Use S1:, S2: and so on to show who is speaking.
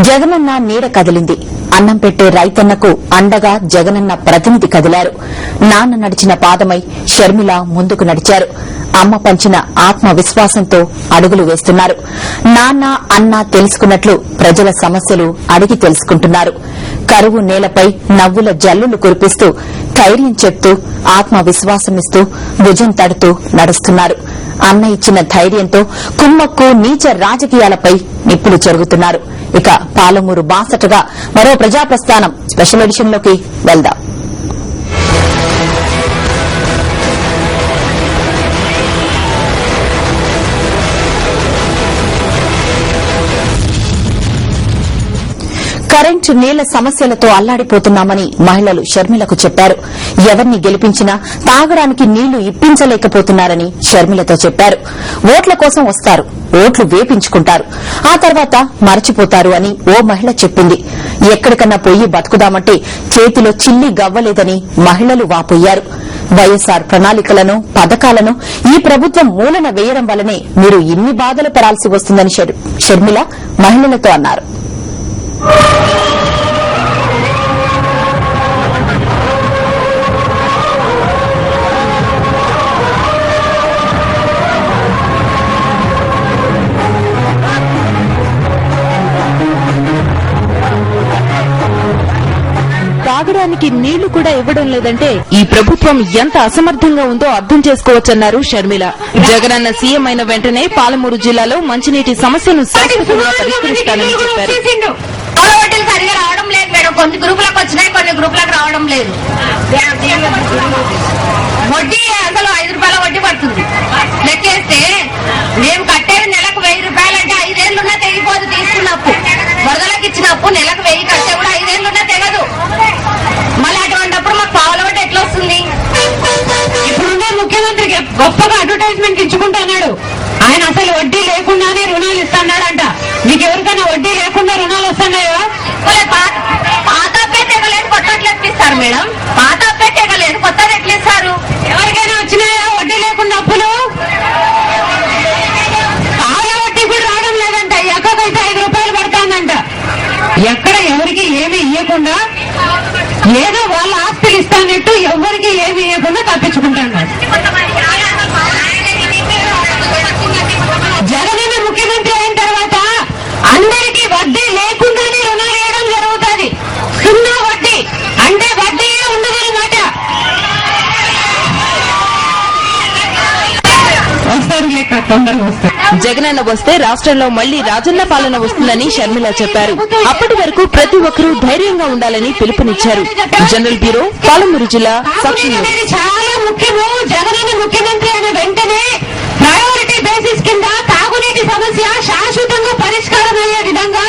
S1: జగనన్న నీడ కదిలింది. అన్నం పెట్టే రైతన్నకు అండగా జగనన్న ప్రతినిధి కదిలారు. నాన్న నడిచిన పాదమై షర్మిల ముందుకు నడిచారు. అమ్మ పంచిన ఆత్మవిశ్వాసంతో అడుగులు వేస్తున్నారు. నాన్న అన్న తెలుసుకున్నట్లు ప్రజల సమస్యలు అడిగి తెలుసుకుంటున్నారు. కరువు నేలపై నవ్వుల జల్లులు కురిపిస్తూ ధైర్యం చెప్తూ ఆత్మవిశ్వాసమిస్తూ భుజం తడుతూ నడుస్తున్నారు. అన్న ఇచ్చిన ధైర్యంతో కుమ్మక్కు నీచ రాజకీయాలపై నిప్పులు జరుగుతున్నారు. ఇక పాలమూరు బాసటగా మరో ప్రజాప్రస్థానం స్పెషల్ ఎడిషన్లోకి వెళ్దాం. కరెంటు నీళ్ల సమస్యలతో అల్లాడిపోతున్నామని మహిళలు షర్మిలకు చెప్పారు. ఎవరిని గెలిపించినా తాగడానికి నీళ్లు ఇప్పించలేకపోతున్నారని షర్మిలతో చెప్పారు. ఓట్ల కోసం వస్తారు, ఓట్లు వేపించుకుంటారు, ఆ తర్వాత మరచిపోతారు అని ఓ మహిళ చెప్పింది. ఎక్కడికన్నా పోయి బతుకుదామంటే చేతిలో చిల్లి గవ్వలేదని మహిళలు వాపోయారు. వైఎస్సార్ ప్రణాళికలను పథకాలను ఈ ప్రభుత్వం మూలన వేయడం వల్లనే మీరు ఇన్ని బాధలు పడాల్సి వస్తుందని షర్మిల మహిళలతో అన్నారు.
S2: తాగడానికి నీళ్లు కూడా ఇవ్వడం లేదంటే ఈ ప్రభుత్వం ఎంత అసమర్థంగా ఉందో అర్థం చేసుకోవచ్చన్నారు షర్మిల. జగనన్న సీఎం అయిన వెంటనే పాలమూరు జిల్లాలో మంచినీటి సమస్యను శాశ్వతంగా పరిష్కరిస్తానని చెప్పారు.
S3: సరిగా రావడం లేదు మేడం, కొన్ని గ్రూపులకు వచ్చినాయి, కొన్ని గ్రూపులకు రావడం లేదు. వడ్డీ అసలు 5 రూపాయల వడ్డీ పడుతుంది. లెక్కేస్తే మేము కట్టేది నెలకు 1000 రూపాయలంటే 5 ఏళ్లున్నా తెగిపోదు. తీసుకున్నప్పు వరదలకు ఇచ్చినప్పు నెలకు 1000 కట్టే కూడా 5 ఏళ్లున్నా తెగదు. మళ్ళీ అటువంటిప్పుడు మాకు పావుల వడ్డీ ఎట్లా వస్తుంది?
S4: ఇప్పుడున్న ముఖ్యమంత్రికి గొప్పగా అడ్వర్టైజ్మెంట్ ఇచ్చుకుంటున్నాడు. ఆయన అసలు వడ్డీ లేకుండానే రుణాలు ఇస్తున్నాడంట. మీకు ఎవరికైనా వడ్డీ లేకుండా రుణాలు వస్తున్నాయా?
S3: పాత అప్పే తెగలేదు, కొత్త ఎట్లా ఇస్తారు మేడం? పాత అప్పే తెగలేదు, కొత్తది ఎట్లా ఇస్తారు?
S4: ఎవరికైనా వచ్చినాయా వడ్డీ లేకుండా అప్పులు? పావుల వడ్డీ కూడా రావడం లేదంట. ఎక్కకైతే 5 రూపాయలు పడుతుందంట. ఎక్కడ ఎవరికి ఏమి ఇవ్వకుండా ఏదో వాళ్ళ ఆస్తులు ఇస్తానట్టు ఎవరికి ఏమి ఇవ్వకుండా తప్పించుకుంటున్నాడు. జగనన్న ముఖ్యమంత్రి అయిన తర్వాత అందరికీ వడ్డీ లేకుండానే రుణాలు వేయడం జరుగుతుంది. 0 వడ్డీ అంటే వడ్డీయే ఉండదన్నమాట. వస్తారు లేక తొందరగా వస్తారు.
S2: జగనన్న వస్తే రాష్ట్రంలో మళ్లీ రాజన్న పాలన వస్తుందని షర్మిల చెప్పారు. అప్పటి వరకు ప్రతి ఒక్కరూ ధైర్యంగా ఉండాలని పిలుపునిచ్చారు. జనరల్ బ్యూరో, పాలమూరు జిల్లా, సాక్షి న్యూస్.
S4: చాలా ముఖ్యము. జగనన్న ముఖ్యమంత్రి అయిన వెంటనే ప్రయారిటీ బేసిస్ కింద తాగునీటి సమస్య శాశ్వతంగా పరిష్కారం అయ్యే విధంగా